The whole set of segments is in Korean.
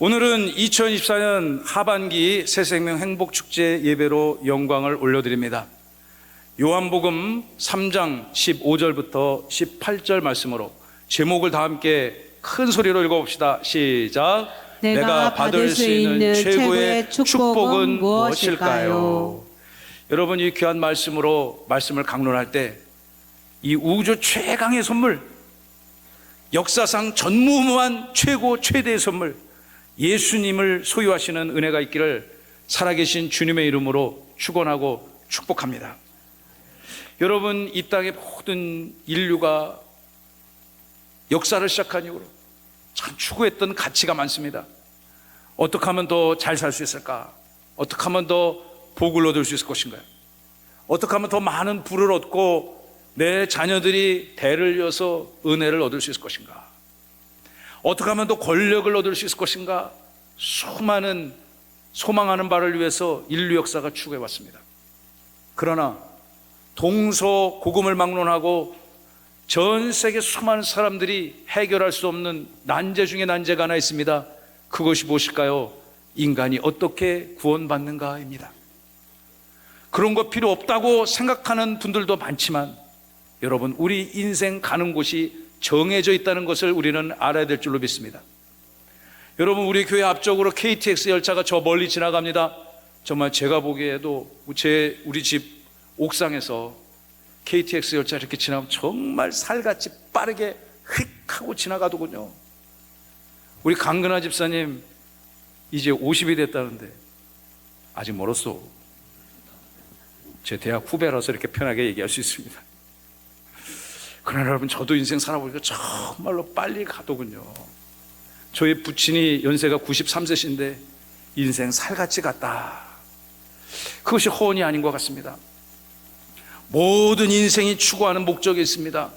오늘은 2024년 하반기 새생명 행복축제 예배로 영광을 올려드립니다. 요한복음 3장 15절부터 18절 말씀으로 제목을 다 함께 큰 소리로 읽어봅시다. 시작. 내가 받을 수 있는 최고의 축복은 무엇일까요? 여러분, 이 귀한 말씀으로 말씀을 강론할 때 이 우주 최강의 선물, 역사상 전무후무한 최고 최대의 선물, 예수님을 소유하시는 은혜가 있기를 살아계신 주님의 이름으로 축원하고 축복합니다. 여러분, 이 땅의 모든 인류가 역사를 시작한 이후로 참 추구했던 가치가 많습니다. 어떻게 하면 더 잘 살 수 있을까? 어떻게 하면 더 복을 얻을 수 있을 것인가요? 어떻게 하면 더 많은 부를 얻고 내 자녀들이 대를 이어서 은혜를 얻을 수 있을 것인가? 어떻게 하면 더 권력을 얻을 수 있을 것인가? 수많은 소망하는 바를 위해서 인류 역사가 추구해 왔습니다. 그러나 동서고금을 막론하고 전 세계 수많은 사람들이 해결할 수 없는 난제 중에 난제가 하나 있습니다. 그것이 무엇일까요? 인간이 어떻게 구원받는가입니다. 그런 거 필요 없다고 생각하는 분들도 많지만 여러분, 우리 인생 가는 곳이 정해져 있다는 것을 우리는 알아야 될 줄로 믿습니다. 여러분, 우리 교회 앞쪽으로 KTX 열차가 저 멀리 지나갑니다. 정말 제가 보기에도 우리 집 옥상에서 KTX 열차 이렇게 지나면 정말 살같이 빠르게 휙 하고 지나가더군요. 우리 강근하 집사님 이제 50이 됐다는데 아직 멀었어. 제 대학 후배라서 이렇게 편하게 얘기할 수 있습니다. 그러나 여러분, 저도 인생 살아보니까 정말로 빨리 가더군요. 저희 부친이 연세가 93세신데 인생 살같이 갔다. 그것이 허언이 아닌 것 같습니다. 모든 인생이 추구하는 목적이 있습니다.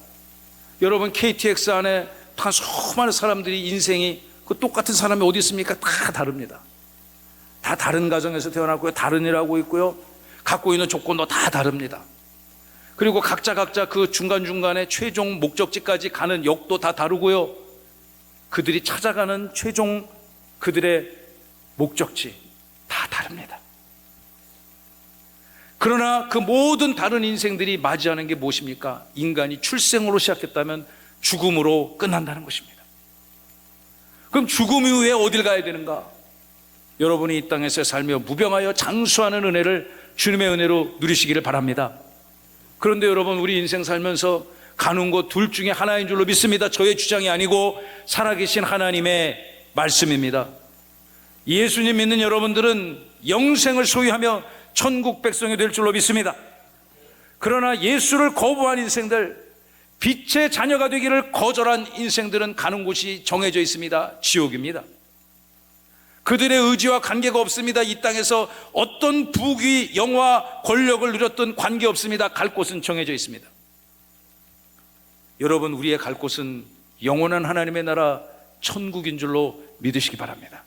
여러분, KTX 안에 다 수많은 사람들이 인생이 그 똑같은 사람이 어디 있습니까? 다 다릅니다. 다 다른 가정에서 태어났고요, 다른 일 하고 있고요, 갖고 있는 조건도 다 다릅니다. 그리고 각자 그 중간중간에 최종 목적지까지 가는 역도 다 다르고요, 그들이 찾아가는 최종 그들의 목적지 다 다릅니다. 그러나 그 모든 다른 인생들이 맞이하는 게 무엇입니까? 인간이 출생으로 시작했다면 죽음으로 끝난다는 것입니다. 그럼 죽음 이후에 어딜 가야 되는가? 여러분이 이 땅에서 살며 무병하여 장수하는 은혜를 주님의 은혜로 누리시기를 바랍니다. 그런데 여러분, 우리 인생 살면서 가는 곳 둘 중에 하나인 줄로 믿습니다. 저의 주장이 아니고 살아계신 하나님의 말씀입니다. 예수님 믿는 여러분들은 영생을 소유하며 천국 백성이 될 줄로 믿습니다. 그러나 예수를 거부한 인생들, 빛의 자녀가 되기를 거절한 인생들은 가는 곳이 정해져 있습니다. 지옥입니다. 그들의 의지와 관계가 없습니다. 이 땅에서 어떤 부귀, 영화, 권력을 누렸던 관계없습니다. 갈 곳은 정해져 있습니다. 여러분, 우리의 갈 곳은 영원한 하나님의 나라 천국인 줄로 믿으시기 바랍니다.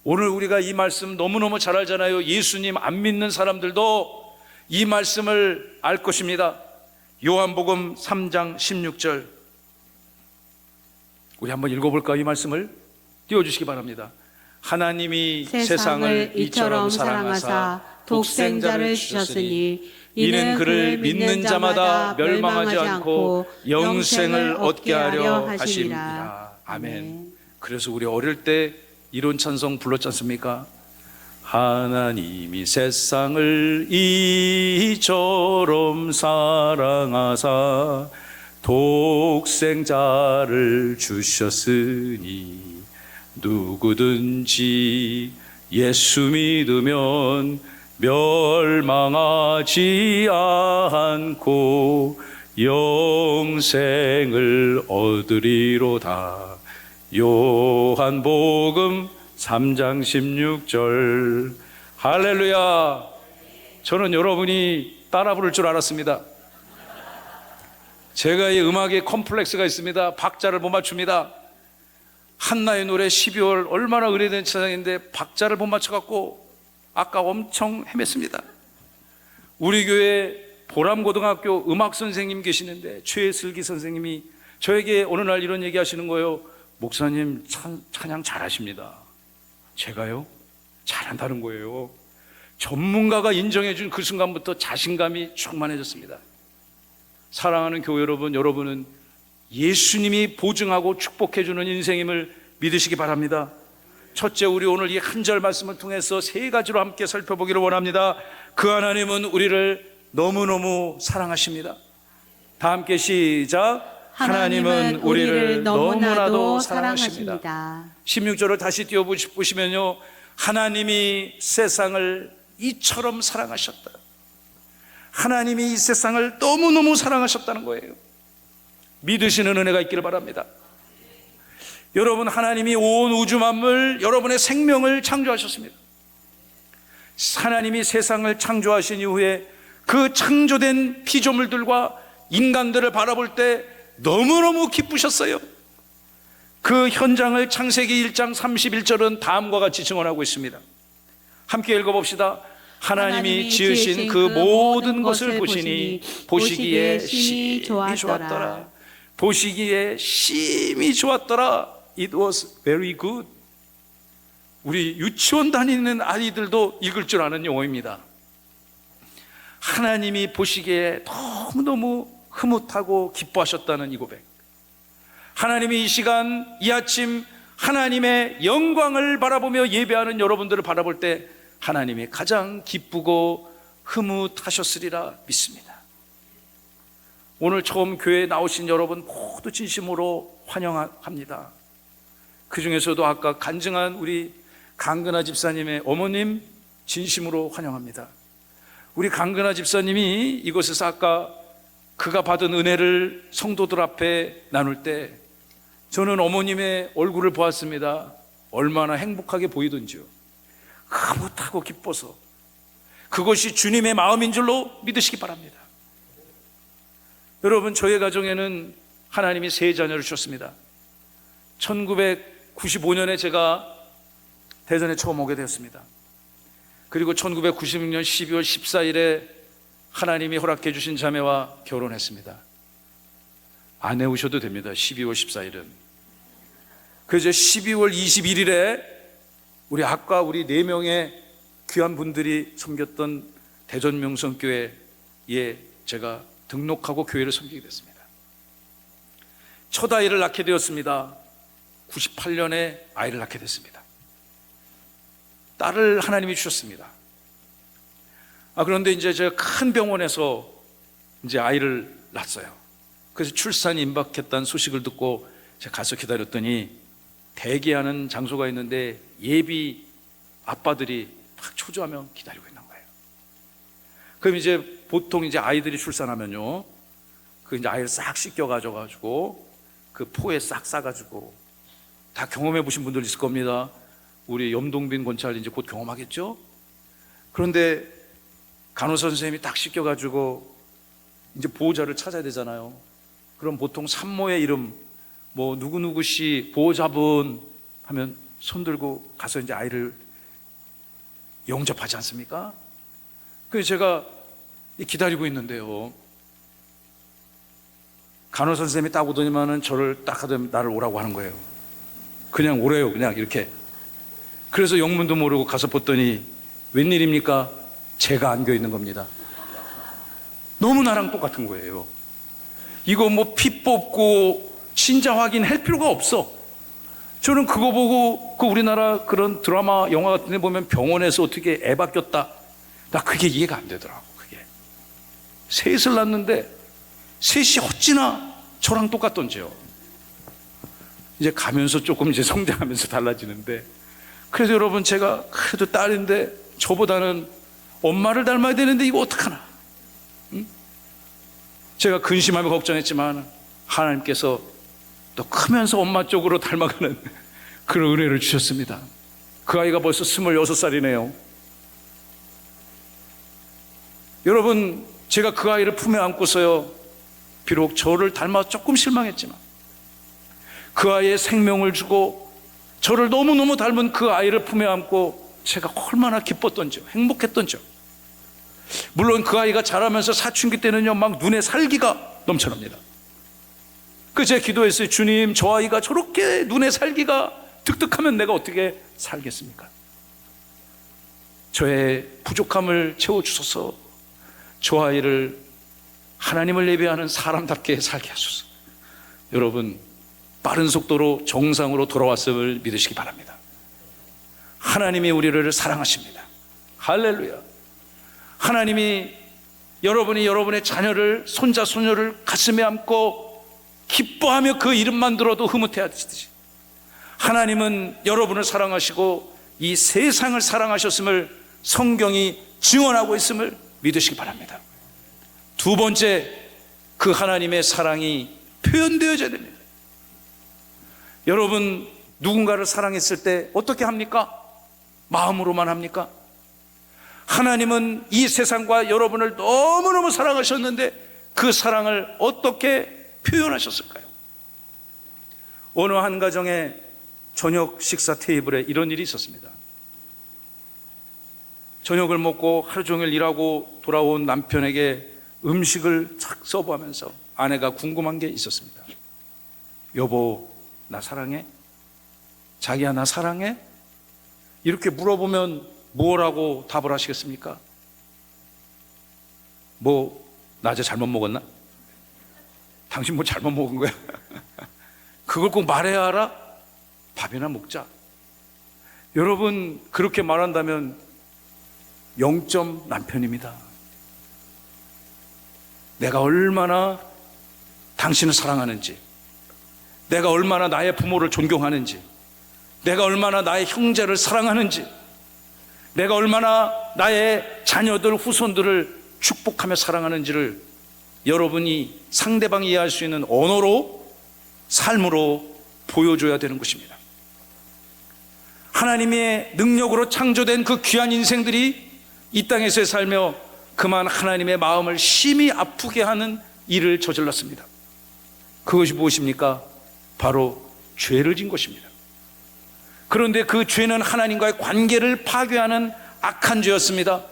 오늘 우리가 이 말씀 너무너무 잘 알잖아요. 예수님 안 믿는 사람들도 이 말씀을 알 것입니다. 요한복음 3장 16절 우리 한번 읽어볼까요? 이 말씀을 띄워주시기 바랍니다. 하나님이 세상을 이처럼 사랑하사 독생자를 주셨으니 이는 그를 믿는 자마다 멸망하지 않고 영생을 얻게 하려 하심이라. 아멘. 그래서 우리 어릴 때 이런 찬송 불렀지 않습니까? 하나님이 세상을 이처럼 사랑하사 독생자를 주셨으니 누구든지 예수 믿으면 멸망하지 않고 영생을 얻으리로다. 요한복음 3장 16절. 할렐루야. 저는 여러분이 따라 부를 줄 알았습니다. 제가 이 음악에 컴플렉스가 있습니다. 박자를 못 맞춥니다. 한나의 노래 12월 얼마나 의뢰된 찬양인데 박자를 못 맞춰갖고 아까 엄청 헤맸습니다. 우리 교회 보람고등학교 음악 선생님 계시는데 최슬기 선생님이 저에게 어느 날 이런 얘기 하시는 거예요. 목사님 찬양 잘하십니다. 제가요? 잘한다는 거예요. 전문가가 인정해 준 그 순간부터 자신감이 충만해졌습니다. 사랑하는 교회 여러분, 여러분은 예수님이 보증하고 축복해 주는 인생임을 믿으시기 바랍니다. 첫째, 우리 오늘 이 한 절 말씀을 통해서 세 가지로 함께 살펴보기를 원합니다. 그 하나님은 우리를 너무너무 사랑하십니다. 다 함께 시작. 하나님은 우리를 너무나도 사랑하십니다. 16절을 다시 띄워보시면요, 하나님이 세상을 이처럼 사랑하셨다. 하나님이 이 세상을 너무너무 사랑하셨다는 거예요. 믿으시는 은혜가 있기를 바랍니다. 여러분, 하나님이 온 우주 만물, 여러분의 생명을 창조하셨습니다. 하나님이 세상을 창조하신 이후에 그 창조된 피조물들과 인간들을 바라볼 때 너무너무 기쁘셨어요. 그 현장을 창세기 1장 31절은 다음과 같이 증언하고 있습니다. 함께 읽어봅시다. 하나님이 지으신 그 모든 것을 보시니 보시기에 심히 좋았더라. 보시기에 심히 좋았더라. It was very good. 우리 유치원 다니는 아이들도 읽을 줄 아는 용어입니다. 하나님이 보시기에 너무너무 흐뭇하고 기뻐하셨다는 이 고백. 하나님이 이 시간, 이 아침 하나님의 영광을 바라보며 예배하는 여러분들을 바라볼 때 하나님이 가장 기쁘고 흐뭇하셨으리라 믿습니다. 오늘 처음 교회에 나오신 여러분 모두 진심으로 환영합니다. 그 중에서도 아까 간증한 우리 강근아 집사님의 어머님 진심으로 환영합니다. 우리 강근아 집사님이 이곳에서 아까 그가 받은 은혜를 성도들 앞에 나눌 때 저는 어머님의 얼굴을 보았습니다. 얼마나 행복하게 보이던지요. 흐뭇하고 기뻐서 그것이 주님의 마음인 줄로 믿으시기 바랍니다. 여러분, 저희 가정에는 하나님이 세 자녀를 주셨습니다. 1995년에 제가 대전에 처음 오게 되었습니다. 그리고 1996년 12월 14일에 하나님이 허락해 주신 자매와 결혼했습니다. 안 해오셔도 됩니다. 12월 14일은. 그래서 12월 21일에 우리 아까 우리 4명의 귀한 분들이 섬겼던 대전 명성교회에 제가 등록하고 교회를 섬기게 됐습니다. 첫 아이를 낳게 되었습니다. 98년에 아이를 낳게 됐습니다. 딸을 하나님이 주셨습니다. 그런데 이제 제가 큰 병원에서 이제 아이를 낳았어요. 그래서 출산이 임박했다는 소식을 듣고 제가 가서 기다렸더니 대기하는 장소가 있는데 예비 아빠들이 막 초조하며 기다리고 있는 거예요. 그럼 이제 보통 이제 아이들이 출산하면요, 그 이제 아이를 싹 씻겨가지고 그 포에 싹 싸가지고, 다 경험해 보신 분들 있을 겁니다. 우리 염동빈 권찰 이제 곧 경험하겠죠? 그런데 간호사 선생님이 딱 씻겨가지고 이제 보호자를 찾아야 되잖아요. 그럼 보통 산모의 이름, 뭐 누구누구 씨 보호자분 하면 손 들고 가서 이제 아이를 영접하지 않습니까? 그래서 제가 기다리고 있는데요, 간호사 선생님이 딱 오더니만은 저를 딱 하더니 나를 오라고 하는 거예요. 그냥 오래요, 그냥 이렇게. 그래서 영문도 모르고 가서 봤더니 웬일입니까? 제가 안겨 있는 겁니다. 너무 나랑 똑같은 거예요. 이거 뭐 피 뽑고 친자 확인할 필요가 없어. 저는 그거 보고 그 우리나라 그런 드라마 영화 같은 데 보면 병원에서 어떻게 애 바뀌었다, 나 그게 이해가 안 되더라고. 그게 셋을 낳는데 셋이 어찌나 저랑 똑같던지요. 이제 가면서 조금 이제 성장하면서 달라지는데, 그래서 여러분, 제가 그래도 딸인데 저보다는 엄마를 닮아야 되는데 이거 어떡하나. 제가 근심하며 걱정했지만 하나님께서 또 크면서 엄마 쪽으로 닮아가는 그런 은혜를 주셨습니다. 그 아이가 벌써 26살이네요. 여러분, 제가 그 아이를 품에 안고서요, 비록 저를 닮아 조금 실망했지만 그 아이의 생명을 주고 저를 너무너무 닮은 그 아이를 품에 안고 제가 얼마나 기뻤던지요, 행복했던지요. 물론 그 아이가 자라면서 사춘기 때는요, 막 눈에 살기가 넘쳐납니다. 제 기도했어요. 주님, 저 아이가 저렇게 눈에 살기가 득득하면 내가 어떻게 살겠습니까? 저의 부족함을 채워주소서. 저 아이를 하나님을 예배하는 사람답게 살게 하소서. 여러분, 빠른 속도로 정상으로 돌아왔음을 믿으시기 바랍니다. 하나님이 우리를 사랑하십니다. 할렐루야. 하나님이 여러분이 여러분의 자녀를, 손자, 손녀를 가슴에 안고 기뻐하며 그 이름만 들어도 흐뭇해하듯이 하나님은 여러분을 사랑하시고 이 세상을 사랑하셨음을 성경이 증언하고 있음을 믿으시기 바랍니다. 두 번째, 그 하나님의 사랑이 표현되어져야 됩니다. 여러분, 누군가를 사랑했을 때 어떻게 합니까? 마음으로만 합니까? 하나님은 이 세상과 여러분을 너무너무 사랑하셨는데 그 사랑을 어떻게 표현하셨을까요? 어느 한 가정의 저녁 식사 테이블에 이런 일이 있었습니다. 저녁을 먹고 하루 종일 일하고 돌아온 남편에게 음식을 착 서브하면서 아내가 궁금한 게 있었습니다. 여보, 나 사랑해? 자기야, 나 사랑해? 이렇게 물어보면 뭐라고 답을 하시겠습니까? 낮에 잘못 먹었나? 당신 뭐 잘못 먹은 거야? 그걸 꼭 말해야 알아? 밥이나 먹자. 여러분, 그렇게 말한다면 0점 남편입니다. 내가 얼마나 당신을 사랑하는지, 내가 얼마나 나의 부모를 존경하는지, 내가 얼마나 나의 형제를 사랑하는지, 내가 얼마나 나의 자녀들, 후손들을 축복하며 사랑하는지를 여러분이 상대방이 이해할 수 있는 언어로, 삶으로 보여줘야 되는 것입니다. 하나님의 능력으로 창조된 그 귀한 인생들이 이 땅에서 살며 그만 하나님의 마음을 심히 아프게 하는 일을 저질렀습니다. 그것이 무엇입니까? 바로 죄를 진 것입니다. 그런데 그 죄는 하나님과의 관계를 파괴하는 악한 죄였습니다.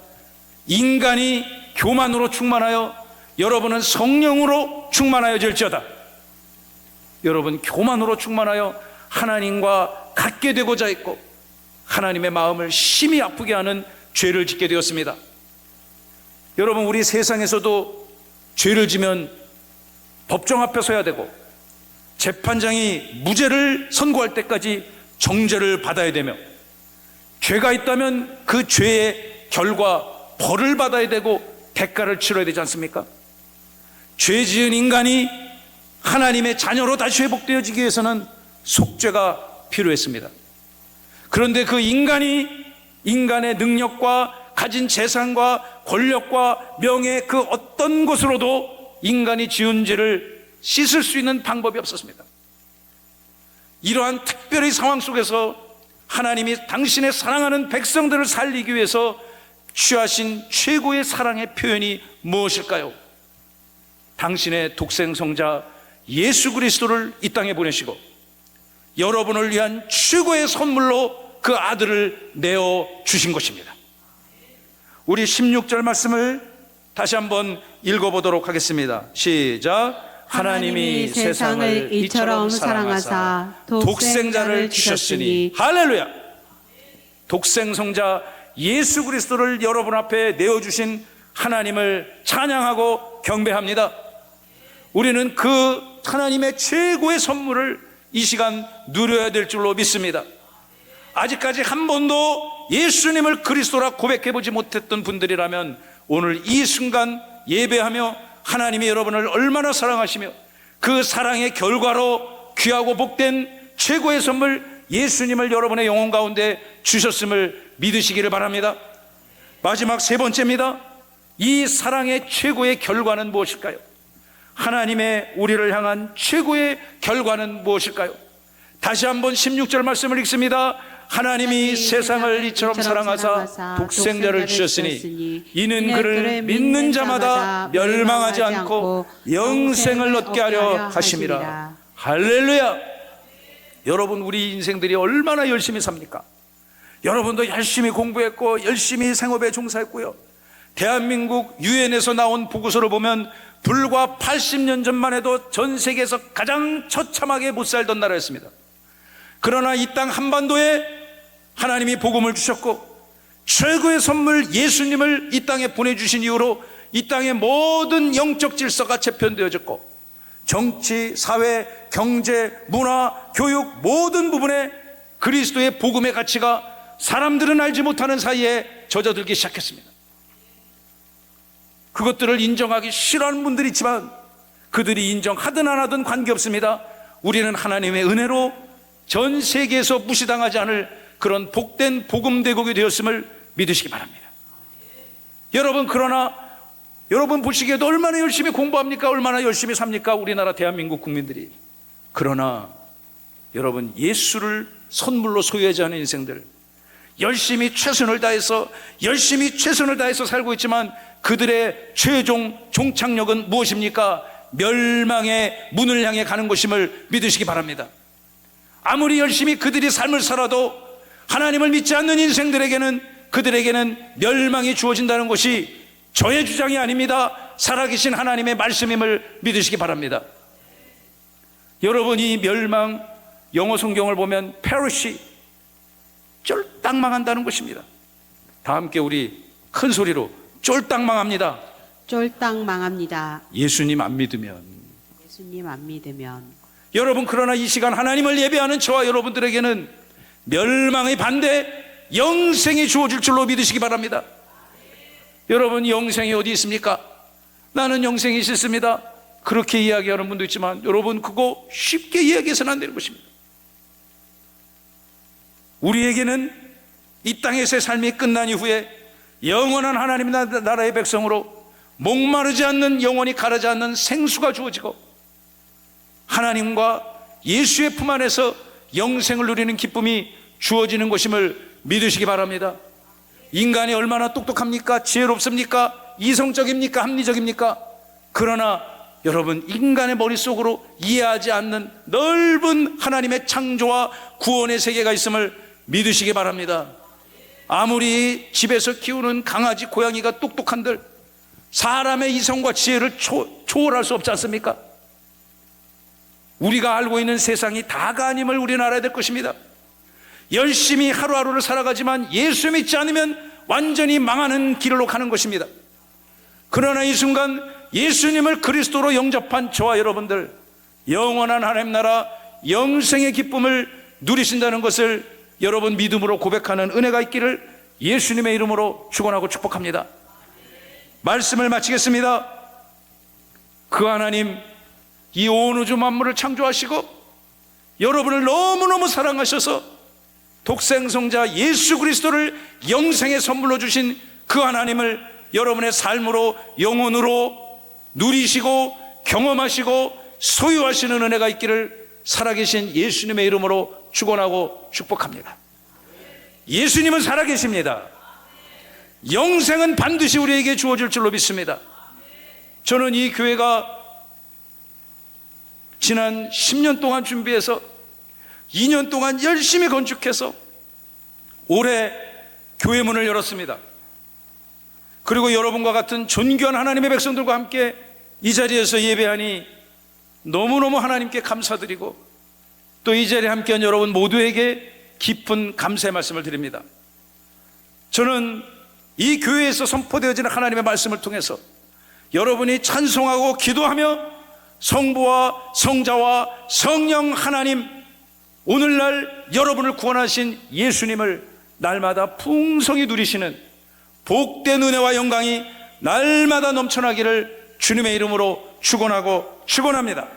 인간이 교만으로 충만하여 여러분은 성령으로 충만하여 질지어다. 여러분, 교만으로 충만하여 하나님과 같게 되고자 했고 하나님의 마음을 심히 아프게 하는 죄를 짓게 되었습니다. 여러분, 우리 세상에서도 죄를 지면 법정 앞에 서야 되고 재판장이 무죄를 선고할 때까지 정죄를 받아야 되며, 죄가 있다면 그 죄의 결과 벌을 받아야 되고 대가를 치러야 되지 않습니까? 죄 지은 인간이 하나님의 자녀로 다시 회복되어지기 위해서는 속죄가 필요했습니다. 그런데 그 인간이 인간의 능력과 가진 재산과 권력과 명예 그 어떤 것으로도 인간이 지은 죄를 씻을 수 있는 방법이 없었습니다. 이러한 특별히 상황 속에서 하나님이 당신의 사랑하는 백성들을 살리기 위해서 취하신 최고의 사랑의 표현이 무엇일까요? 당신의 독생성자 예수 그리스도를 이 땅에 보내시고 여러분을 위한 최고의 선물로 그 아들을 내어 주신 것입니다. 우리 16절 말씀을 다시 한번 읽어보도록 하겠습니다. 시작. 하나님이 세상을 이처럼 사랑하사 독생자를 주셨으니. 할렐루야. 독생성자 예수 그리스도를 여러분 앞에 내어주신 하나님을 찬양하고 경배합니다. 우리는 그 하나님의 최고의 선물을 이 시간 누려야 될 줄로 믿습니다. 아직까지 한 번도 예수님을 그리스도라 고백해보지 못했던 분들이라면 오늘 이 순간 예배하며 하나님이 여러분을 얼마나 사랑하시며 그 사랑의 결과로 귀하고 복된 최고의 선물 예수님을 여러분의 영혼 가운데 주셨음을 믿으시기를 바랍니다. 마지막 세 번째입니다. 이 사랑의 최고의 결과는 무엇일까요? 하나님의 우리를 향한 최고의 결과는 무엇일까요? 다시 한번 16절 말씀을 읽습니다. 하나님이 세상을 이처럼 사랑하사 독생자를 주셨으니 이는 그를 믿는 자마다 멸망하지 않고 영생을 얻게 하려 하심이라. 할렐루야. 여러분, 우리 인생들이 얼마나 열심히 삽니까? 여러분도 열심히 공부했고 열심히 생업에 종사했고요, 대한민국 유엔에서 나온 보고서를 보면 불과 80년 전만 해도 전 세계에서 가장 처참하게 못 살던 나라였습니다. 그러나 이 땅 한반도에 하나님이 복음을 주셨고 최고의 선물 예수님을 이 땅에 보내주신 이후로 이 땅의 모든 영적 질서가 재편되어졌고 정치, 사회, 경제, 문화, 교육 모든 부분에 그리스도의 복음의 가치가 사람들은 알지 못하는 사이에 젖어들기 시작했습니다. 그것들을 인정하기 싫어하는 분들이 있지만 그들이 인정하든 안 하든 관계없습니다. 우리는 하나님의 은혜로 전 세계에서 무시당하지 않을 그런 복된 복음 대국이 되었음을 믿으시기 바랍니다. 여러분, 그러나 여러분 보시기에도 얼마나 열심히 공부합니까? 얼마나 열심히 삽니까? 우리나라 대한민국 국민들이. 그러나 여러분, 예수를 선물로 소유하지 않은 인생들, 열심히 최선을 다해서 살고 있지만 그들의 최종 종착역은 무엇입니까? 멸망의 문을 향해 가는 것임을 믿으시기 바랍니다. 아무리 열심히 그들이 삶을 살아도 하나님을 믿지 않는 인생들에게는 그들에게는 멸망이 주어진다는 것이 저의 주장이 아닙니다. 살아계신 하나님의 말씀임을 믿으시기 바랍니다. 여러분, 이 멸망, 영어 성경을 보면 perish, 쫄딱 망한다는 것입니다. 다 함께 우리 큰 소리로 쫄딱 망합니다. 쫄딱 망합니다. 예수님 안 믿으면. 예수님 안 믿으면. 여러분, 그러나 이 시간 하나님을 예배하는 저와 여러분들에게는 멸망의 반대 영생이 주어질 줄로 믿으시기 바랍니다. 여러분, 영생이 어디 있습니까? 나는 영생이 싫습니다. 그렇게 이야기하는 분도 있지만 여러분, 그거 쉽게 이야기해서는 안 되는 것입니다. 우리에게는 이 땅에서의 삶이 끝난 이후에 영원한 하나님 나라의 백성으로 목마르지 않는, 영원히 가르지 않는 생수가 주어지고 하나님과 예수의 품 안에서 영생을 누리는 기쁨이 주어지는 것임을 믿으시기 바랍니다. 인간이 얼마나 똑똑합니까? 지혜롭습니까? 이성적입니까? 합리적입니까? 그러나 여러분, 인간의 머릿속으로 이해하지 않는 넓은 하나님의 창조와 구원의 세계가 있음을 믿으시기 바랍니다. 아무리 집에서 키우는 강아지, 고양이가 똑똑한들 사람의 이성과 지혜를 초월할 수 없지 않습니까? 우리가 알고 있는 세상이 다가 아님을 우리는 알아야 될 것입니다. 열심히 하루하루를 살아가지만 예수 믿지 않으면 완전히 망하는 길로 가는 것입니다. 그러나 이 순간 예수님을 그리스도로 영접한 저와 여러분들, 영원한 하나님 나라 영생의 기쁨을 누리신다는 것을 여러분 믿음으로 고백하는 은혜가 있기를 예수님의 이름으로 축원하고 축복합니다. 말씀을 마치겠습니다. 그 하나님, 이 온 우주 만물을 창조하시고 여러분을 너무너무 사랑하셔서 독생성자 예수 그리스도를 영생의 선물로 주신 그 하나님을 여러분의 삶으로, 영혼으로 누리시고 경험하시고 소유하시는 은혜가 있기를 살아계신 예수님의 이름으로 축원하고 축복합니다. 예수님은 살아계십니다. 영생은 반드시 우리에게 주어질 줄로 믿습니다. 저는 이 교회가 지난 10년 동안 준비해서 2년 동안 열심히 건축해서 올해 교회 문을 열었습니다. 그리고 여러분과 같은 존귀한 하나님의 백성들과 함께 이 자리에서 예배하니 너무너무 하나님께 감사드리고 또 이 자리에 함께한 여러분 모두에게 깊은 감사의 말씀을 드립니다. 저는 이 교회에서 선포되어지는 하나님의 말씀을 통해서 여러분이 찬송하고 기도하며 성부와 성자와 성령 하나님, 오늘날 여러분을 구원하신 예수님을 날마다 풍성히 누리시는 복된 은혜와 영광이 날마다 넘쳐나기를 주님의 이름으로 축원하고 축원합니다.